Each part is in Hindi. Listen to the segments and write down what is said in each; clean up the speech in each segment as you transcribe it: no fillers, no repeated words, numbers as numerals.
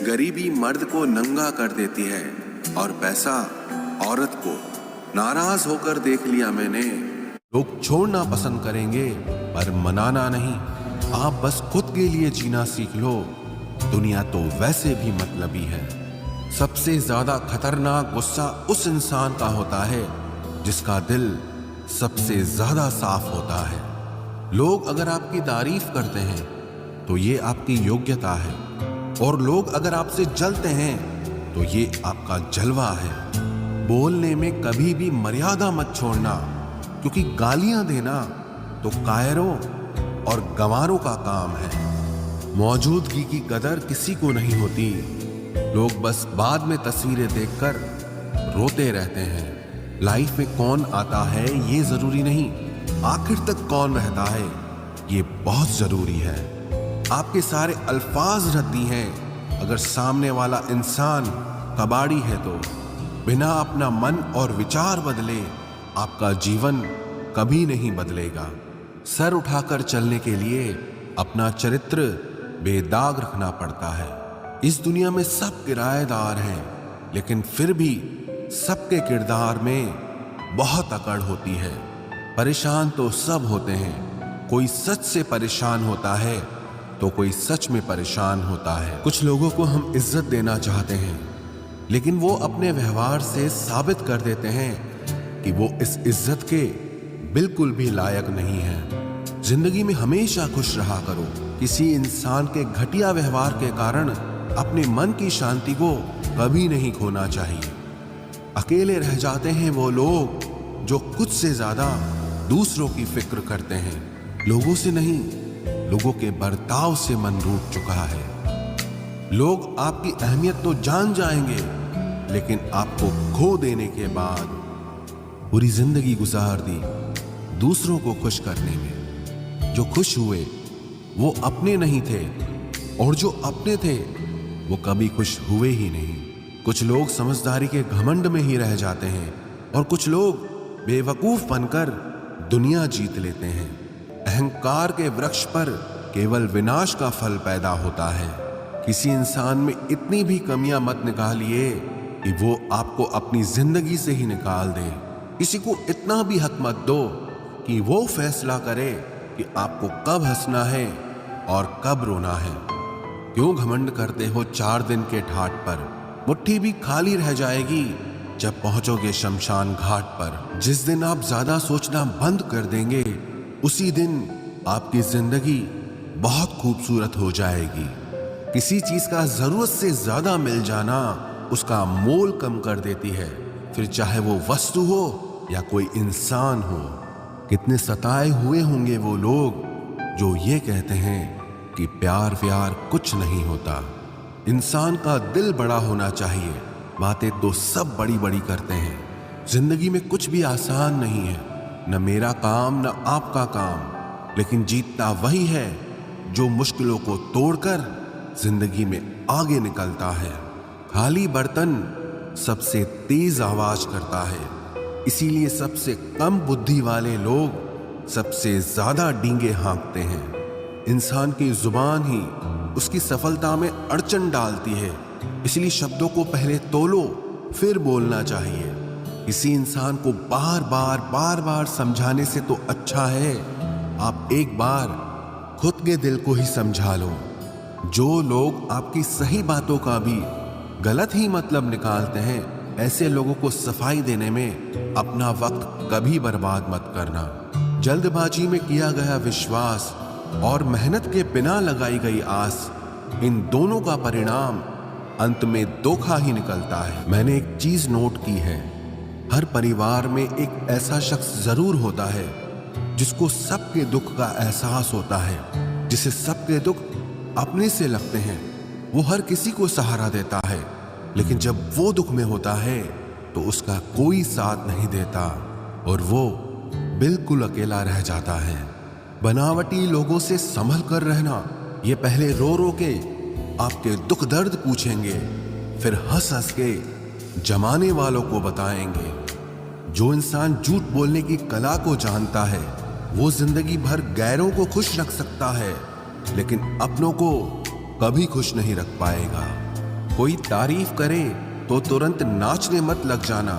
गरीबी मर्द को नंगा कर देती है और पैसा औरत को। नाराज होकर देख लिया मैंने। लोग छोड़ना पसंद करेंगे पर मनाना नहीं। आप बस खुद के लिए जीना सीख लो। दुनिया तो वैसे भी मतलबी है। सबसे ज्यादा खतरनाक गुस्सा उस इंसान का होता है जिसका दिल सबसे ज्यादा साफ होता है। लोग अगर आपकी तारीफ करते हैं तो ये आपकी योग्यता है, और लोग अगर आपसे जलते हैं तो ये आपका जलवा है। बोलने में कभी भी मर्यादा मत छोड़ना, क्योंकि गालियां देना तो कायरों और गंवारों का काम है। मौजूदगी की कदर किसी को नहीं होती। लोग बस बाद में तस्वीरें देखकर रोते रहते हैं। लाइफ में कौन आता है ये जरूरी नहीं, आखिर तक कौन रहता है ये बहुत जरूरी है। आपके सारे अल्फाज रद्दी हैं अगर सामने वाला इंसान कबाड़ी है तो। बिना अपना मन और विचार बदले आपका जीवन कभी नहीं बदलेगा। सर उठाकर चलने के लिए अपना चरित्र बेदाग रखना पड़ता है। इस दुनिया में सब किराएदार हैं, लेकिन फिर भी सबके किरदार में बहुत अकड़ होती है। परेशान तो सब होते हैं। कोई सच से परेशान होता है तो कोई सच में परेशान होता है। कुछ लोगों को हम इज्जत देना चाहते हैं, लेकिन वो अपने व्यवहार से साबित कर देते हैं कि वो इस इज्जत के बिल्कुल भी लायक नहीं है। जिंदगी में हमेशा खुश रहा करो। किसी इंसान के घटिया व्यवहार के कारण अपने मन की शांति को कभी नहीं खोना चाहिए। अकेले रह जाते हैं वो लोग जो खुद से ज्यादा दूसरों की फिक्र करते हैं। लोगों से नहीं, लोगों के बर्ताव से मन रूठ चुका है। लोग आपकी अहमियत तो जान जाएंगे, लेकिन आपको खो देने के बाद पूरी जिंदगी गुजार दी दूसरों को खुश करने में। जो खुश हुए वो अपने नहीं थे, और जो अपने थे वो कभी खुश हुए ही नहीं। कुछ लोग समझदारी के घमंड में ही रह जाते हैं, और कुछ लोग बेवकूफ बनकर दुनिया जीत लेते हैं। अहंकार के वृक्ष पर केवल विनाश का फल पैदा होता है। किसी इंसान में इतनी भी कमियां मत निकालिए कि वो आपको अपनी जिंदगी से ही निकाल दे। किसी को इतना भी हक मत दो कि वो फैसला करे कि आपको कब हंसना है और कब रोना है। क्यों घमंड करते हो 4 दिन के ठाट पर? मुट्ठी भी खाली रह जाएगी जब पहुंचोगे शमशान घाट पर। जिस दिन आप ज्यादा सोचना बंद कर देंगे, उसी दिन आपकी जिंदगी बहुत खूबसूरत हो जाएगी। किसी चीज का जरूरत से ज्यादा मिल जाना उसका मोल कम कर देती है, फिर चाहे वो वस्तु हो या कोई इंसान हो। कितने सताए हुए होंगे वो लोग जो ये कहते हैं कि प्यार व्यार कुछ नहीं होता। इंसान का दिल बड़ा होना चाहिए। बातें तो सब बड़ी बड़ी करते हैं। जिंदगी में कुछ भी आसान नहीं है, न मेरा काम न आपका काम, लेकिन जीतता वही है जो मुश्किलों को तोड़कर जिंदगी में आगे निकलता है। खाली बर्तन सबसे तेज आवाज करता है, इसीलिए सबसे कम बुद्धि वाले लोग सबसे ज्यादा डींगे हाँकते हैं। इंसान की जुबान ही उसकी सफलता में अड़चन डालती है, इसलिए शब्दों को पहले तोलो फिर बोलना चाहिए। किसी इंसान को बार बार समझाने से तो अच्छा है आप एक बार खुद के दिल को ही समझा लो। जो लोग आपकी सही बातों का भी गलत ही मतलब निकालते हैं, ऐसे लोगों को सफाई देने में अपना वक्त कभी बर्बाद मत करना। जल्दबाजी में किया गया विश्वास और मेहनत के बिना लगाई गई आस, इन दोनों का परिणाम अंत में धोखा ही निकलता है। मैंने एक चीज नोट की है, हर परिवार में एक ऐसा शख्स जरूर होता है जिसको सबके दुख का एहसास होता है, जिसे सबके दुख अपने से लगते हैं। वो हर किसी को सहारा देता है, लेकिन जब वो दुख में होता है तो उसका कोई साथ नहीं देता और वो बिल्कुल अकेला रह जाता है। बनावटी लोगों से संभल कर रहना, ये पहले रो रो के आपके दुख दर्द पूछेंगे, फिर हंस हंस के जमाने वालों को बताएंगे। जो इंसान झूठ बोलने की कला को जानता है वो जिंदगी भर गैरों को खुश रख सकता है, लेकिन अपनों को कभी खुश नहीं रख पाएगा। कोई तारीफ करे तो तुरंत नाचने मत लग जाना,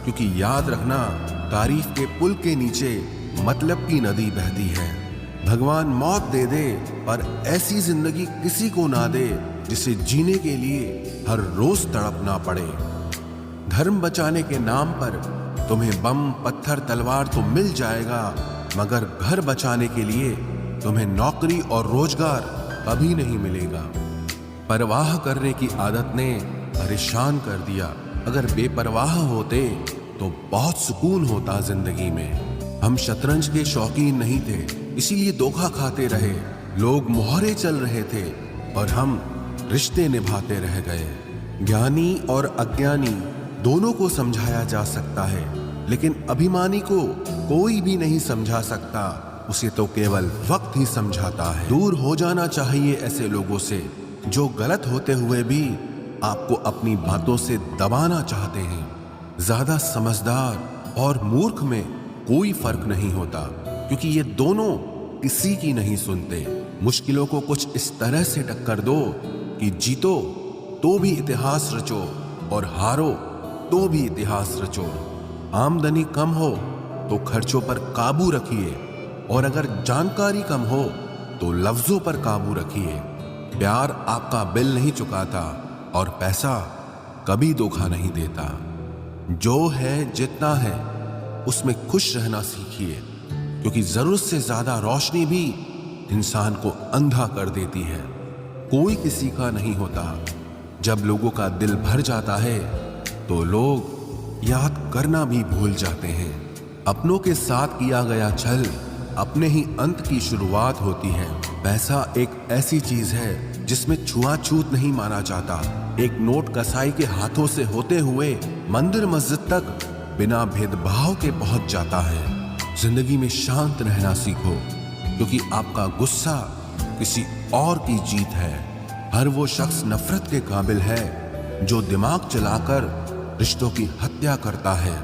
क्योंकि याद रखना तारीफ के पुल के नीचे मतलब की नदी बहती है। भगवान मौत दे दे पर ऐसी जिंदगी किसी को ना दे जिसे जीने के लिए हर रोज तड़पना पड़े। धर्म बचाने के नाम पर तुम्हें बम पत्थर तलवार तो मिल जाएगा, मगर घर बचाने के लिए तुम्हें नौकरी और रोजगार कभी नहीं मिलेगा। परवाह करने की आदत ने परेशान कर दिया। अगर बेपरवाह होते तो बहुत सुकून होता जिंदगी में। हम शतरंज के शौकीन नहीं थे, इसीलिए धोखा खाते रहे। लोग मोहरे चल रहे थे और हम रिश्ते निभाते रह गए। ज्ञानी और अज्ञानी दोनों को समझाया जा सकता है, लेकिन अभिमानी को कोई भी नहीं समझा सकता। उसे तो केवल वक्त ही समझाता है। दूर हो जाना चाहिए ऐसे लोगों से जो गलत होते हुए भी आपको अपनी बातों से दबाना चाहते हैं। ज्यादा समझदार और मूर्ख में कोई फर्क नहीं होता, क्योंकि ये दोनों किसी की नहीं सुनते। मुश्किलों को कुछ इस तरह से टक्कर दो कि जीतो तो भी इतिहास रचो और हारो तो भी इतिहास रचो। आमदनी कम हो तो खर्चों पर काबू रखिए, और अगर जानकारी कम हो तो लफ्जों पर काबू रखिए। प्यार आपका बिल नहीं चुकाता और पैसा कभी धोखा नहीं देता। जो है जितना है उसमें खुश रहना सीखिए, क्योंकि जरूरत से ज्यादा रोशनी भी इंसान को अंधा कर देती है। कोई किसी का नहीं होता। जब लोगों का दिल भर जाता है तो लोग याद करना भी भूल जाते हैं। अपनों के साथ किया गया छल अपने ही अंत की शुरुआत होती है। पैसा एक ऐसी चीज है जिसमें छुआछूत नहीं माना जाता। एक नोट कसाई के हाथों से होते हुए मंदिर मस्जिद तक बिना भेदभाव के पहुंच जाता है। जिंदगी में शांत रहना सीखो, क्योंकि आपका गुस्सा किसी और की जीत है। हर वो शख्स नफरत के काबिल है जो दिमाग चलाकर रिश्तों की हत्या करता है।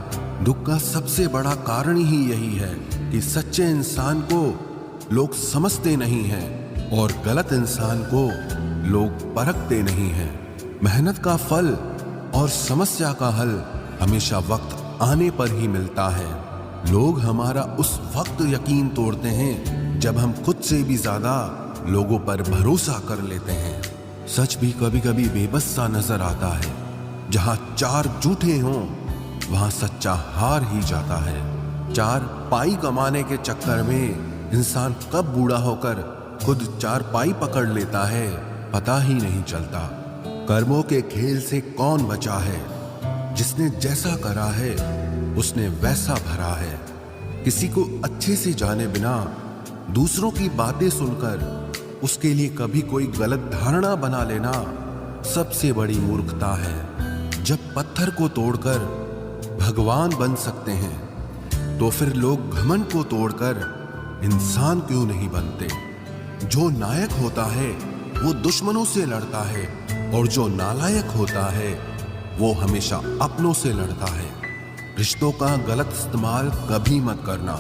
दुख का सबसे बड़ा कारण ही यही है कि सच्चे इंसान को लोग समझते नहीं हैं और गलत इंसान को लोग परखते नहीं हैं। मेहनत का फल और समस्या का हल हमेशा वक्त आने पर ही मिलता है। लोग हमारा उस वक्त यकीन तोड़ते हैं जब हम खुद से भी ज्यादा लोगों पर भरोसा कर लेते हैं। सच भी कभी कभी बेबस सा नजर आता है। जहां चार झूठे हों वहां सच्चा हार ही जाता है। चार पाई कमाने के चक्कर में इंसान कब बूढ़ा होकर खुद चार पाई पकड़ लेता है पता ही नहीं चलता। कर्मों के खेल से कौन बचा है? जिसने जैसा करा है उसने वैसा भरा है। किसी को अच्छे से जाने बिना दूसरों की बातें सुनकर उसके लिए कभी कोई गलत धारणा बना लेना सबसे बड़ी मूर्खता है। जब पत्थर को तोड़कर भगवान बन सकते हैं तो फिर लोग घमंड को तोड़कर इंसान क्यों नहीं बनते? जो नायक होता है वो दुश्मनों से लड़ता है, और जो नालायक होता है वो हमेशा अपनों से लड़ता है। रिश्तों का गलत इस्तेमाल कभी मत करना,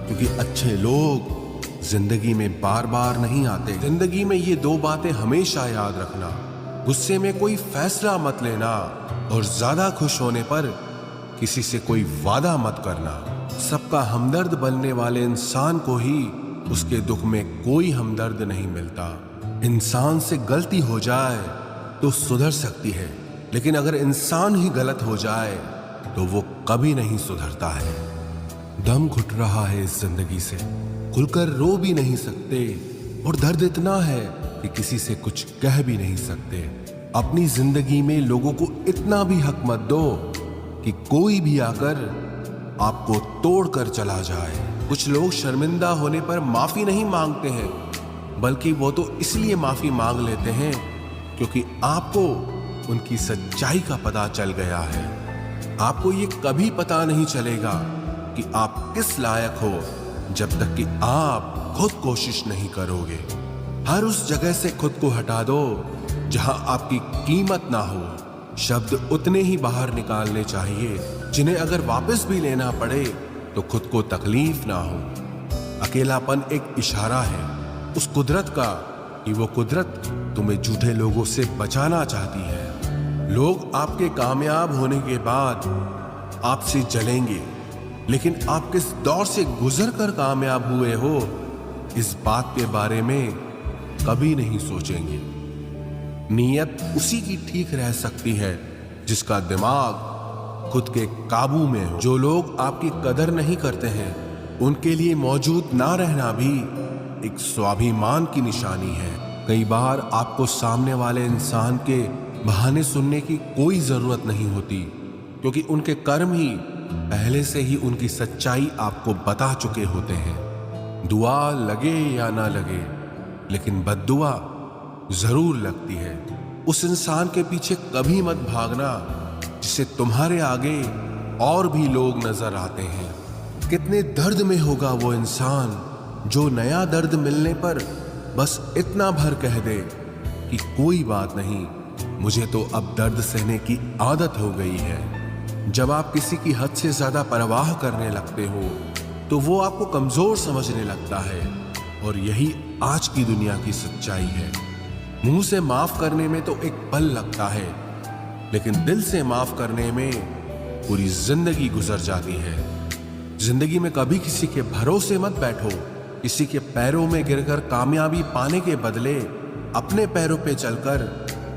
क्योंकि अच्छे लोग जिंदगी में बार बार नहीं आते। जिंदगी में ये दो बातें हमेशा याद रखना: गुस्से में कोई फैसला मत लेना, और ज्यादा खुश होने पर किसी से कोई वादा मत करना। सबका हमदर्द बनने वाले इंसान को ही उसके दुख में कोई हमदर्द नहीं मिलता। इंसान से गलती हो जाए तो सुधर सकती है, लेकिन अगर इंसान ही गलत हो जाए तो वो कभी नहीं सुधरता है। दम घुट रहा है इस जिंदगी से, खुलकर रो भी नहीं सकते, और दर्द इतना है कि किसी से कुछ कह भी नहीं सकते। अपनी जिंदगी में लोगों को इतना भी हक मत दो कि कोई भी आकर आपको तोड़कर चला जाए। कुछ लोग शर्मिंदा होने पर माफी नहीं मांगते हैं, बल्कि वो तो इसलिए माफी मांग लेते हैं क्योंकि आपको उनकी सच्चाई का पता चल गया है। आपको ये कभी पता नहीं चलेगा कि आप किस लायक हो जब तक कि आप खुद कोशिश नहीं करोगे। हर उस जगह से खुद को हटा दो जहां आपकी कीमत ना हो। शब्द उतने ही बाहर निकालने चाहिए जिन्हें अगर वापस भी लेना पड़े तो खुद को तकलीफ ना हो। अकेलापन एक इशारा है उस कुदरत का कि वो कुदरत तुम्हें झूठे लोगों से बचाना चाहती है। लोग आपके कामयाब होने के बाद आपसे जलेंगे, लेकिन आप किस दौर से गुजर कर कामयाब हुए हो इस बात के बारे में कभी नहीं सोचेंगे। नीयत उसी की ठीक रह सकती है जिसका दिमाग खुद के काबू में हो। जो लोग आपकी कदर नहीं करते हैं उनके लिए मौजूद ना रहना भी एक स्वाभिमान की निशानी है। कई बार आपको सामने वाले इंसान के बहाने सुनने की कोई जरूरत नहीं होती, क्योंकि उनके कर्म ही पहले से ही उनकी सच्चाई आपको बता चुके होते हैं। दुआ लगे या ना लगे, लेकिन बद्दुआ जरूर लगती है। उस इंसान के पीछे कभी मत भागना जिससे तुम्हारे आगे और भी लोग नजर आते हैं। कितने दर्द में होगा वो इंसान जो नया दर्द मिलने पर बस इतना भर कह दे कि कोई बात नहीं, मुझे तो अब दर्द सहने की आदत हो गई है। जब आप किसी की हद से ज्यादा परवाह करने लगते हो तो वो आपको कमजोर समझने लगता है, और यही आज की दुनिया की सच्चाई है। मुंह से माफ करने में तो एक पल लगता है, लेकिन दिल से माफ करने में पूरी जिंदगी गुजर जाती है। जिंदगी में कभी किसी के भरोसे मत बैठो। किसी के पैरों में गिरकर कामयाबी पाने के बदले अपने पैरों पे चलकर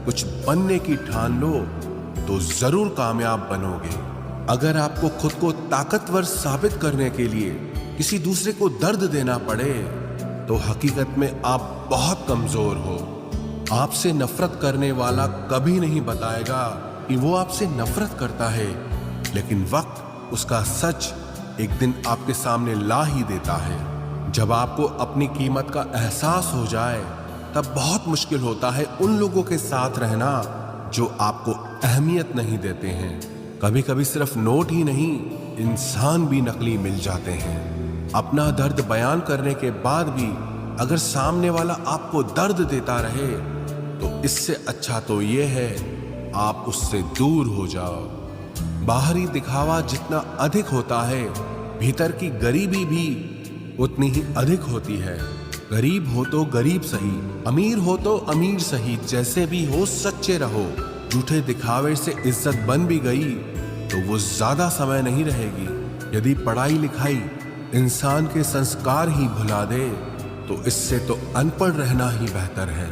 कुछ बनने की ठान लो तो जरूर कामयाब बनोगे। अगर आपको खुद को ताकतवर साबित करने के लिए किसी दूसरे को दर्द देना पड़े तो हकीकत में आप बहुत कमजोर हो। आपसे नफरत करने वाला कभी नहीं बताएगा कि वो आपसे नफरत करता है, लेकिन वक्त उसका सच एक दिन आपके सामने ला ही देता है। जब आपको अपनी कीमत का एहसास हो जाए तब बहुत मुश्किल होता है उन लोगों के साथ रहना जो आपको अहमियत नहीं देते हैं। कभी कभी सिर्फ नोट ही नहीं, इंसान भी नकली मिल जाते हैं। अपना दर्द बयान करने के बाद भी अगर सामने वाला आपको दर्द देता रहे तो इससे अच्छा तो ये है आप उससे दूर हो जाओ। बाहरी दिखावा जितना अधिक होता है, भीतर की गरीबी भी उतनी ही अधिक होती है। गरीब हो तो गरीब सही, अमीर हो तो अमीर सही, जैसे भी हो सच्चे रहो। झूठे दिखावे से इज्जत बन भी गई तो वो ज्यादा समय नहीं रहेगी। यदि पढ़ाई लिखाई इंसान के संस्कार ही भुला दे तो इससे तो अनपढ़ रहना ही बेहतर है।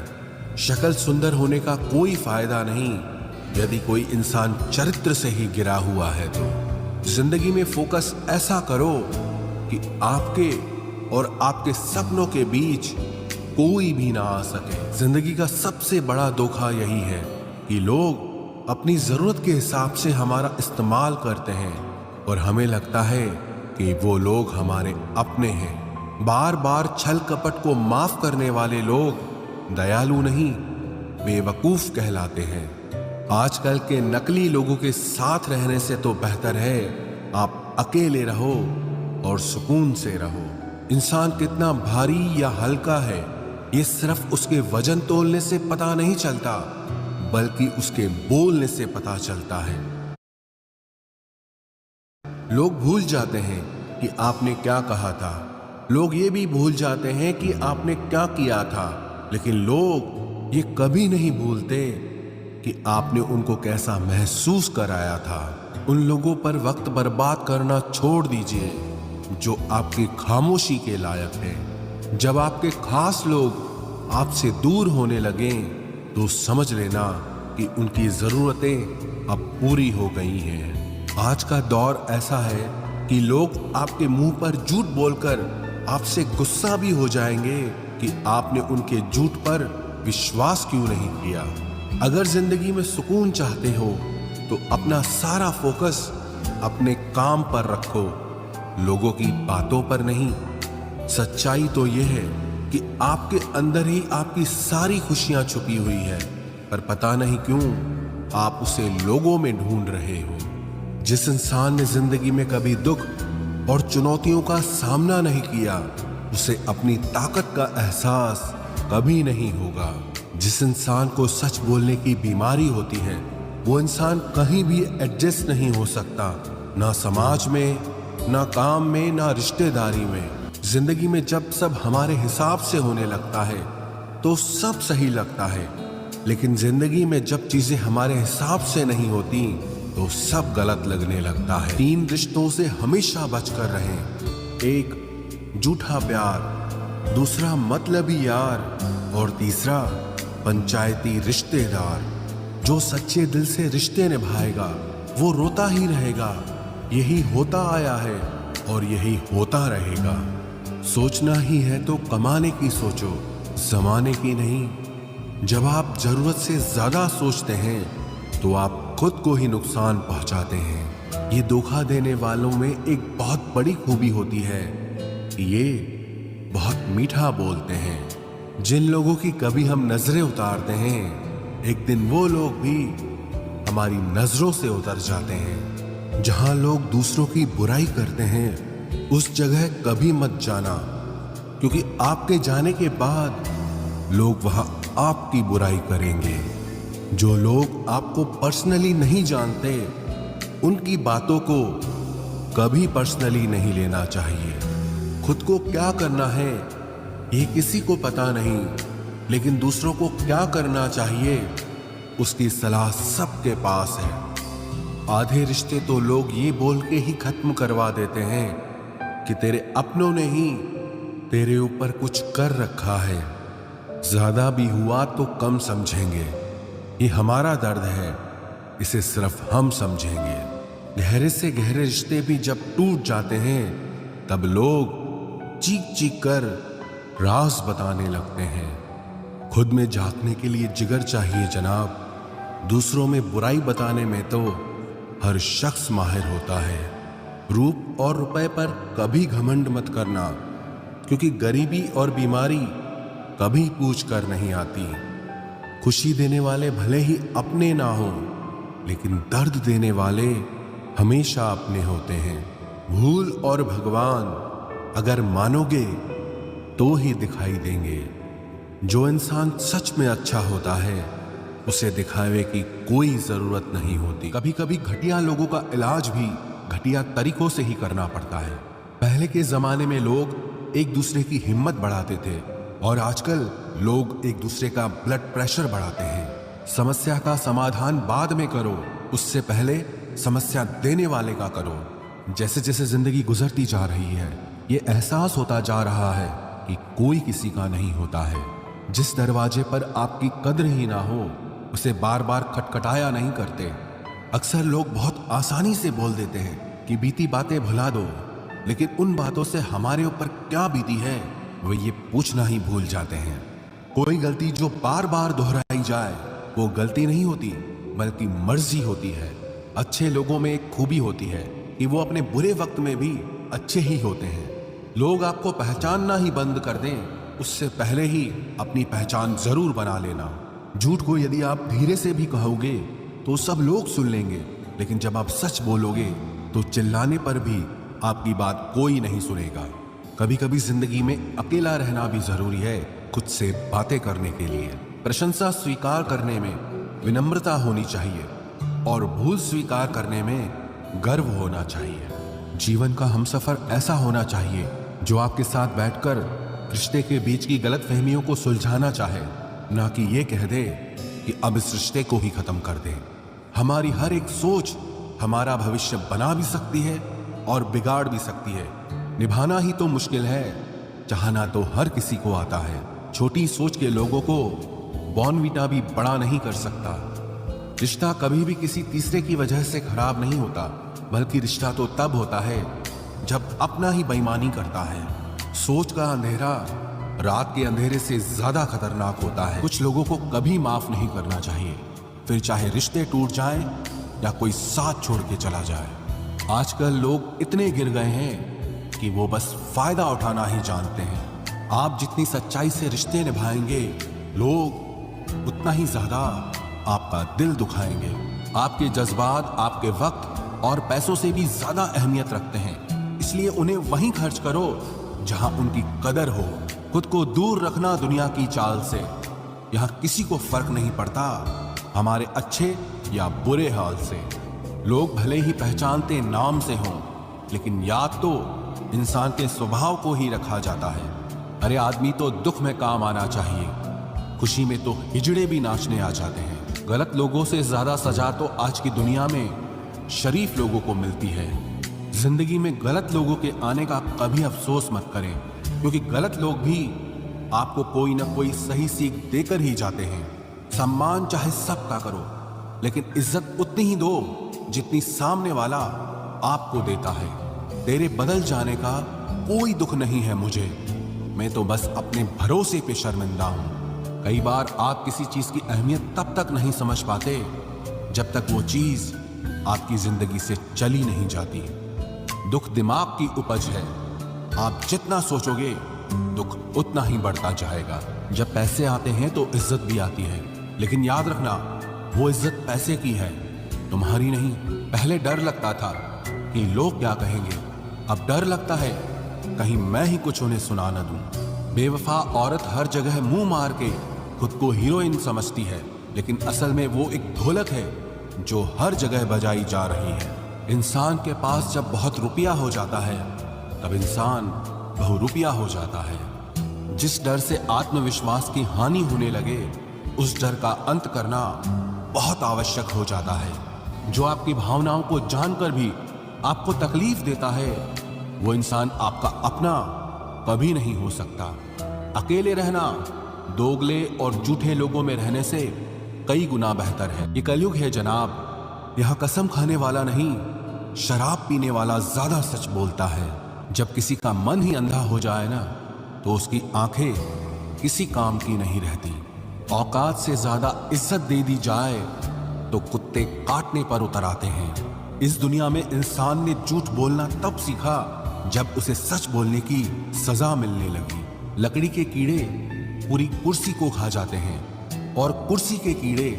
शक्ल सुंदर होने का कोई फायदा नहीं यदि कोई इंसान चरित्र से ही गिरा हुआ है। तो जिंदगी में फोकस ऐसा करो कि आपके और आपके सपनों के बीच कोई भी ना आ सके। जिंदगी का सबसे बड़ा धोखा यही है कि लोग अपनी जरूरत के हिसाब से हमारा इस्तेमाल करते हैं और हमें लगता है कि वो लोग हमारे अपने हैं। बार बार छल कपट को माफ करने वाले लोग दयालु नहीं, बेवकूफ कहलाते हैं। आजकल के नकली लोगों के साथ रहने से तो बेहतर है आप अकेले रहो और सुकून से रहो। इंसान कितना भारी या हल्का है ये सिर्फ उसके वजन तोलने से पता नहीं चलता, बल्कि उसके बोलने से पता चलता है। लोग भूल जाते हैं कि आपने क्या कहा था, लोग ये भी भूल जाते हैं कि आपने क्या किया था, लेकिन लोग ये कभी नहीं भूलते कि आपने उनको कैसा महसूस कराया था। उन लोगों पर वक्त बर्बाद करना छोड़ दीजिए जो आपकी खामोशी के लायक है। जब आपके खास लोग आपसे दूर होने लगें तो समझ लेना कि उनकी जरूरतें अब पूरी हो गई हैं। आज का दौर ऐसा है कि लोग आपके मुंह पर झूठ बोलकर आपसे गुस्सा भी हो जाएंगे कि आपने उनके झूठ पर विश्वास क्यों नहीं किया। अगर जिंदगी में सुकून चाहते हो तो अपना सारा फोकस अपने काम पर रखो, लोगों की बातों पर नहीं। सच्चाई तो यह है कि आपके अंदर ही आपकी सारी खुशियां छुपी हुई है, पर पता नहीं क्यों आप उसे लोगों में ढूंढ रहे हो। जिस इंसान ने जिंदगी में कभी दुख और चुनौतियों का सामना नहीं किया उसे अपनी ताकत का एहसास कभी नहीं होगा। जिस इंसान को सच बोलने की बीमारी होती है वो इंसान कहीं भी एडजस्ट नहीं हो सकता, ना समाज में, ना काम में, ना रिश्तेदारी में। जिंदगी में जब सब हमारे हिसाब से होने लगता है तो सब सही लगता है, लेकिन जिंदगी में जब चीजें हमारे हिसाब से नहीं होती तो सब गलत लगने लगता है। 3 रिश्तों से हमेशा बचकर रहें। 1 झूठा प्यार, दूसरा मतलबी यार और तीसरा पंचायती रिश्तेदार। जो सच्चे दिल से रिश्ते निभाएगा वो रोता ही रहेगा। यही होता आया है और यही होता रहेगा। सोचना ही है तो कमाने की सोचो, जमाने की नहीं। जब आप जरूरत से ज्यादा सोचते हैं तो आप खुद को ही नुकसान पहुंचाते हैं। ये धोखा देने वालों में एक बहुत बड़ी खूबी होती है कि ये बहुत मीठा बोलते हैं। जिन लोगों की कभी हम नजरें उतारते हैं, एक दिन वो लोग भी हमारी नजरों से उतर जाते हैं। जहां लोग दूसरों की बुराई करते हैं उस जगह कभी मत जाना, क्योंकि आपके जाने के बाद लोग वहां आपकी बुराई करेंगे। जो लोग आपको पर्सनली नहीं जानते उनकी बातों को कभी पर्सनली नहीं लेना चाहिए। खुद को क्या करना है ये किसी को पता नहीं, लेकिन दूसरों को क्या करना चाहिए उसकी सलाह सबके पास है। आधे रिश्ते तो लोग ये बोल के ही खत्म करवा देते हैं कि तेरे अपनों ने ही तेरे ऊपर कुछ कर रखा है। ज्यादा भी हुआ तो कम समझेंगे। ये हमारा दर्द है, इसे सिर्फ हम समझेंगे। गहरे से गहरे रिश्ते भी जब टूट जाते हैं तब लोग चीख चीख कर राज बताने लगते हैं। खुद में झांकने के लिए जिगर चाहिए जनाब। दूसरों में बुराई बताने में तो हर शख्स माहिर होता है। रूप और रुपए पर कभी घमंड मत करना, क्योंकि गरीबी और बीमारी कभी पूछ कर नहीं आती। खुशी देने वाले भले ही अपने ना हो, लेकिन दर्द देने वाले हमेशा अपने होते हैं। भूल और भगवान अगर मानोगे तो ही दिखाई देंगे। जो इंसान सच में अच्छा होता है उसे दिखावे की कोई जरूरत नहीं होती। कभी कभी घटिया लोगों का इलाज भी घटिया तरीकों से ही करना पड़ता है। पहले के जमाने में लोग एक दूसरे की हिम्मत बढ़ाते थे और आजकल लोग एक दूसरे का ब्लड प्रेशर बढ़ाते हैं। समस्या का समाधान बाद में करो, उससे पहले समस्या देने वाले का करो। जैसे जैसे जिंदगी गुजरती जा रही है ये एहसास होता जा रहा है कि कोई किसी का नहीं होता है। जिस दरवाजे पर आपकी कद्र ही ना हो उसे बार बार खटखटाया नहीं करते। अक्सर लोग बहुत आसानी से बोल देते हैं कि बीती बातें भुला दो, लेकिन उन बातों से हमारे ऊपर क्या बीती है वो ये पूछना ही भूल जाते हैं। कोई गलती जो बार बार दोहराई जाए वो गलती नहीं होती बल्कि मर्जी होती है। अच्छे लोगों में एक खूबी होती है कि वो अपने बुरे वक्त में भी अच्छे ही होते हैं। लोग आपको पहचानना ही बंद कर दें उससे पहले ही अपनी पहचान जरूर बना लेना। झूठ को यदि आप धीरे से भी कहोगे तो सब लोग सुन लेंगे, लेकिन जब आप सच बोलोगे तो चिल्लाने पर भी आपकी बात कोई नहीं सुनेगा। कभी कभी जिंदगी में अकेला रहना भी जरूरी है खुद से बातें करने के लिए। प्रशंसा स्वीकार करने में विनम्रता होनी चाहिए और भूल स्वीकार करने में गर्व होना चाहिए। जीवन का हमसफर ऐसा होना चाहिए जो आपके साथ बैठकर रिश्ते के बीच की गलतफहमियों को सुलझाना चाहे, ना कि ये कह दे कि अब इस रिश्ते को ही खत्म कर दे। हमारी हर एक सोच हमारा भविष्य बना भी सकती है और बिगाड़ भी सकती है। निभाना ही तो मुश्किल है, चाहना तो हर किसी को आता है। छोटी सोच के लोगों को बॉर्नवीटा भी बड़ा नहीं कर सकता। रिश्ता कभी भी किसी तीसरे की वजह से खराब नहीं होता, बल्कि रिश्ता तो तब होता है जब अपना ही बेईमानी करता है। सोच का अंधेरा रात के अंधेरे से ज्यादा खतरनाक होता है। कुछ लोगों को कभी माफ नहीं करना चाहिए, फिर चाहे रिश्ते टूट जाएं या कोई साथ छोड़ के चला जाए। आजकल लोग इतने गिर गए हैं कि वो बस फायदा उठाना ही जानते हैं। आप जितनी सच्चाई से रिश्ते निभाएंगे लोग उतना ही ज्यादा आपका दिल दुखाएंगे। आपके जज्बात आपके वक्त और पैसों से भी ज्यादा अहमियत रखते हैं, इसलिए उन्हें वहीं खर्च करो जहां उनकी कदर हो। खुद को दूर रखना दुनिया की चाल से। यहां किसी को फर्क नहीं पड़ता हमारे अच्छे या बुरे हाल से। लोग भले ही पहचानते नाम से हों, लेकिन याद तो इंसान के स्वभाव को ही रखा जाता है। अरे आदमी तो दुख में काम आना चाहिए, खुशी में तो हिजड़े भी नाचने आ जाते हैं। गलत लोगों से ज्यादा सजा तो आज की दुनिया में शरीफ लोगों को मिलती है। जिंदगी में गलत लोगों के आने का कभी अफसोस मत करें, क्योंकि गलत लोग भी आपको कोई ना कोई सही सीख देकर ही जाते हैं। सम्मान चाहे सबका करो, लेकिन इज्जत उतनी ही दो जितनी सामने वाला आपको देता है। तेरे बदल जाने का कोई दुख नहीं है मुझे, मैं तो बस अपने भरोसे पे शर्मिंदा हूं। कई बार आप किसी चीज की अहमियत तब तक नहीं समझ पाते जब तक वो चीज आपकी जिंदगी से चली नहीं जाती। दुख दिमाग की उपज है, आप जितना सोचोगे दुख उतना ही बढ़ता जाएगा। जब पैसे आते हैं तो इज्जत भी आती है, लेकिन याद रखना वो इज्जत पैसे की है, तुम्हारी नहीं। पहले डर लगता था कि लोग क्या कहेंगे, अब डर लगता है कहीं मैं ही कुछ उन्हें सुना न दूं। बेवफा औरत हर जगह मुंह मार के खुद को हीरोइन समझती है, लेकिन असल में वो एक ढोलक है जो हर जगह बजाई जा रही है। इंसान के पास जब बहुत रुपया हो जाता है तब इंसान बहुरुपया हो जाता है। जिस डर से आत्मविश्वास की हानि होने लगे, उस डर का अंत करना बहुत आवश्यक हो जाता है। जो आपकी भावनाओं को जानकर भी आपको तकलीफ देता है, वो इंसान आपका अपना कभी नहीं हो सकता। अकेले रहना दोगले और झूठे लोगों में रहने से कई गुना बेहतर है। ये कलयुग है जनाब, यहां कसम खाने वाला नहीं, शराब पीने वाला ज्यादा सच बोलता है। जब किसी का मन ही अंधा हो जाए ना, तो उसकी आंखें किसी काम की नहीं रहती। औकात से ज्यादा इज्जत दे दी जाए तो कुत्ते काटने पर उतर आते हैं। इस दुनिया में इंसान ने झूठ बोलना तब सीखा जब उसे सच बोलने की सजा मिलने लगी। लकड़ी के कीड़े पूरी कुर्सी को खा जाते हैं और कुर्सी के कीड़े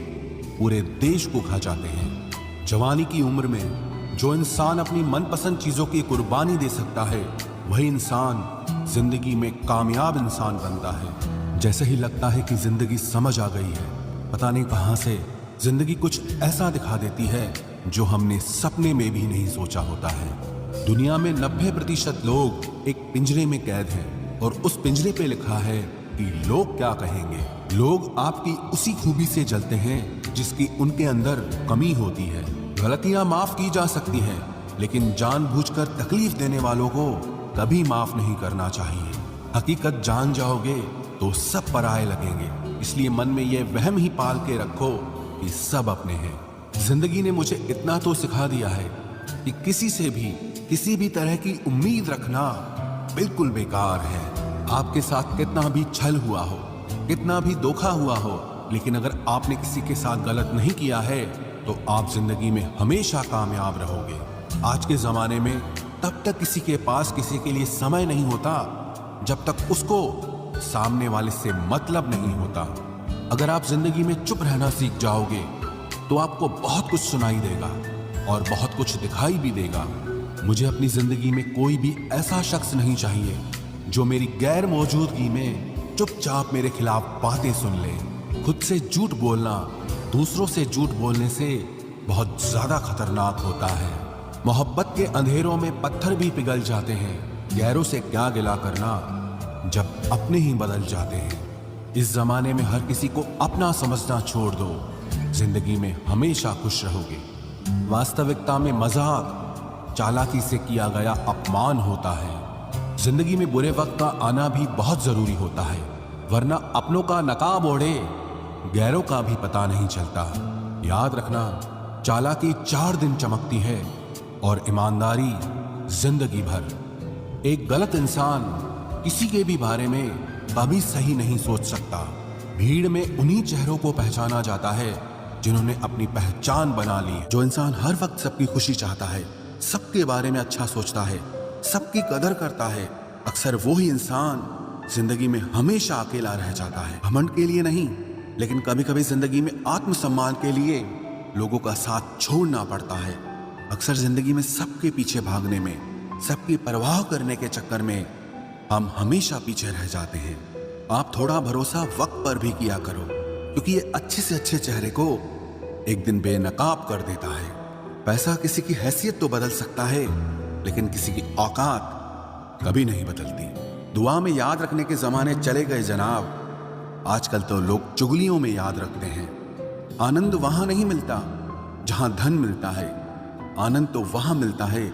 पूरे देश को खा जाते हैं। जवानी की उम्र में जो इंसान अपनी मनपसंद चीजों की कुर्बानी दे सकता है, वही इंसान जिंदगी में कामयाब इंसान बनता है। जैसे ही लगता है कि जिंदगी समझ आ गई है, पता नहीं कहां से जिंदगी कुछ ऐसा दिखा देती है जो हमने सपने में भी नहीं सोचा होता है। दुनिया में 90% लोग एक पिंजरे में कैद हैं और उस पिंजरे पे लिखा है कि लोग क्या कहेंगे। लोग आपकी उसी खूबी से जलते हैं जिसकी उनके अंदर कमी होती है। गलतियां माफ की जा सकती हैं, लेकिन जानबूझकर तकलीफ देने वालों को कभी माफ नहीं करना चाहिए। हकीकत जान जाओगे तो सब पराये लगेंगे, इसलिए मन में यह वहम ही पाल के रखो कि सब अपने हैं। जिंदगी ने मुझे इतना तो सिखा दिया है कि किसी से भी किसी भी तरह की उम्मीद रखना बिल्कुल बेकार है। आपके साथ कितना भी छल हुआ हो, कितना भी धोखा हुआ हो, लेकिन अगर आपने किसी के साथ गलत नहीं किया है तो आप जिंदगी में हमेशा कामयाब रहोगे। आज के जमाने में तब तक किसी के पास किसी के लिए समय नहीं होता जब तक उसको सामने वाले से मतलब नहीं होता। अगर आप जिंदगी में चुप रहना सीख जाओगे तो आपको बहुत कुछ सुनाई देगा और बहुत कुछ दिखाई भी देगा। मुझे अपनी जिंदगी में कोई भी ऐसा शख्स नहीं चाहिए जो मेरी गैर मौजूदगी में चुपचाप मेरे खिलाफ बातें सुन ले। खुद से झूठ बोलना दूसरों से झूठ बोलने से बहुत ज्यादा खतरनाक होता है। मोहब्बत के अंधेरों में पत्थर भी पिघल जाते हैं। गैरों से क्या गिला करना जब अपने ही बदल जाते हैं। इस जमाने में हर किसी को अपना समझना छोड़ दो, जिंदगी में हमेशा खुश रहोगे। वास्तविकता में मजाक चालाकी से किया गया अपमान होता है। जिंदगी में बुरे वक्त का आना भी बहुत जरूरी होता है, वरना अपनों का नकाब ओढ़े गैरों का भी पता नहीं चलता। याद रखना, चालाकी 4 दिन चमकती है और ईमानदारी जिंदगी भर। एक गलत इंसान किसी के भी बारे में कभी सही नहीं सोच सकता। भीड़ में उन्हीं चेहरों को पहचाना जाता है जिन्होंने अपनी पहचान बना ली। जो इंसान हर वक्त सबकी खुशी चाहता है, सबके बारे में अच्छा सोचता है, सबकी कदर करता है, अक्सर वो ही इंसान जिंदगी में हमेशा अकेला रह जाता है। घमंड के लिए नहीं, लेकिन कभी कभी जिंदगी में आत्मसम्मान के लिए लोगों का साथ छोड़ना पड़ता है। अक्सर जिंदगी में सबके पीछे भागने में, सबकी परवाह करने के चक्कर में हम हमेशा पीछे रह जाते हैं। आप थोड़ा भरोसा वक्त पर भी किया करो, क्योंकि ये अच्छे से अच्छे चेहरे को एक दिन बेनकाब कर देता है। पैसा किसी की हैसियत तो बदल सकता है, लेकिन किसी की औकात कभी नहीं बदलती। दुआ में याद रखने के जमाने चले गए जनाब, आजकल तो लोग चुगलियों में याद रखते हैं। आनंद वहां नहीं मिलता जहां धन मिलता है, आनंद तो वहां मिलता है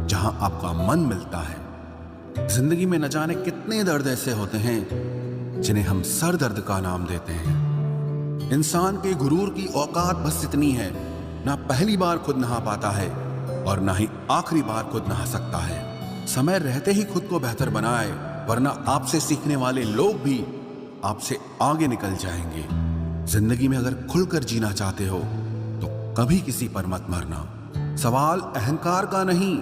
जहां आपका मन मिलता है। जिंदगी में न जाने कितने दर्द ऐसे होते हैं जिन्हें हम सर दर्द का नाम देते हैं। इंसान के गुरूर की औकात बस इतनी है, ना पहली बार खुद नहा पाता है और ना ही आखिरी बार खुद नहा सकता है। समय रहते ही खुद को बेहतर बनाए, वरना आपसे सीखने वाले लोग भी आपसे आगे निकल जाएंगे। जिंदगी में अगर खुलकर जीना चाहते हो तो कभी किसी पर मत मरना। सवाल अहंकार का नहीं,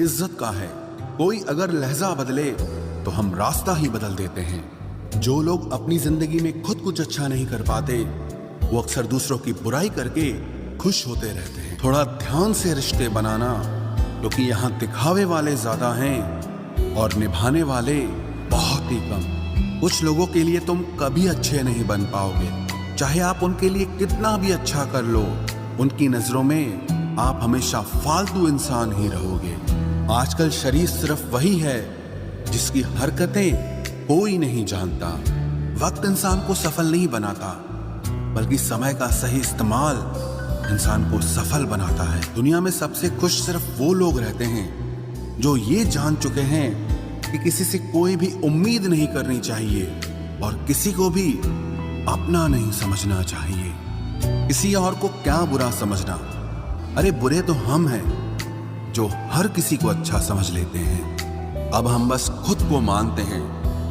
इज्जत का है। कोई अगर लहजा बदले तो हम रास्ता ही बदल देते हैं। जो लोग अपनी जिंदगी में खुद कुछ अच्छा नहीं कर पाते, वो अक्सर दूसरों की बुराई करके खुश होते रहते हैं। थोड़ा ध्यान से रिश्ते बनाना, क्योंकि यहाँ दिखावे वाले ज्यादा हैं और निभाने वाले बहुत ही कम। कुछ लोगों के लिए तुम कभी अच्छे नहीं बन पाओगे, चाहे आप उनके लिए कितना भी अच्छा कर लो। उनकी नजरों में आप हमेशा फालतू इंसान ही रहोगे। आजकल शरीर सिर्फ वही है जिसकी हरकतें कोई नहीं जानता। वक्त इंसान को सफल नहीं बनाता, बल्कि समय का सही इस्तेमाल इंसान को सफल बनाता है। दुनिया में सबसे खुश सिर्फ वो लोग रहते हैं जो ये जान चुके हैं कि किसी से कोई भी उम्मीद नहीं करनी चाहिए और किसी को भी अपना नहीं समझना चाहिए। किसी और को क्या बुरा समझना, अरे बुरे तो हम हैं जो हर किसी को अच्छा समझ लेते हैं। अब हम बस खुद को मानते हैं,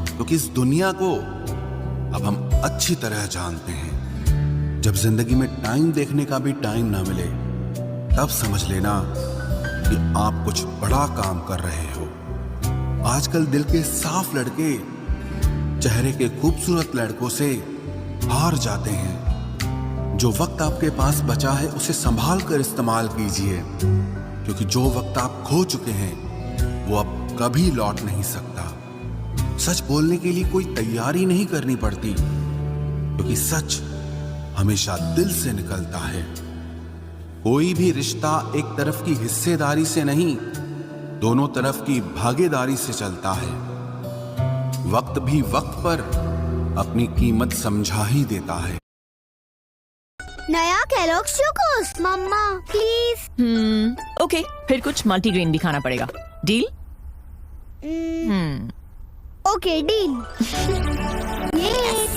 क्योंकि इस दुनिया को अब हम अच्छी तरह जानते हैं। जब जिंदगी में टाइम देखने का भी टाइम ना मिले, तब समझ लेना कि आप कुछ बड़ा काम कर रहे हो। आजकल दिल के साफ लड़के चेहरे के खूबसूरत लड़कों से हार जाते हैं। जो वक्त आपके पास बचा है उसे संभाल कर इस्तेमाल कीजिए, क्योंकि जो वक्त आप खो चुके हैं वो अब कभी लौट नहीं सकता। सच बोलने के लिए कोई तैयारी नहीं करनी पड़ती, क्योंकि सच हमेशा दिल से निकलता है। कोई भी रिश्ता एक तरफ की हिस्सेदारी से नहीं, दोनों तरफ की भागीदारी से चलता है। वक्त भी वक्त पर अपनी कीमत समझा ही देता है। नया Kellogg's Chocos mamma please. Okay, फिर कुछ मल्टीग्रेन भी खाना पड़ेगा। डील? Okay deal. ये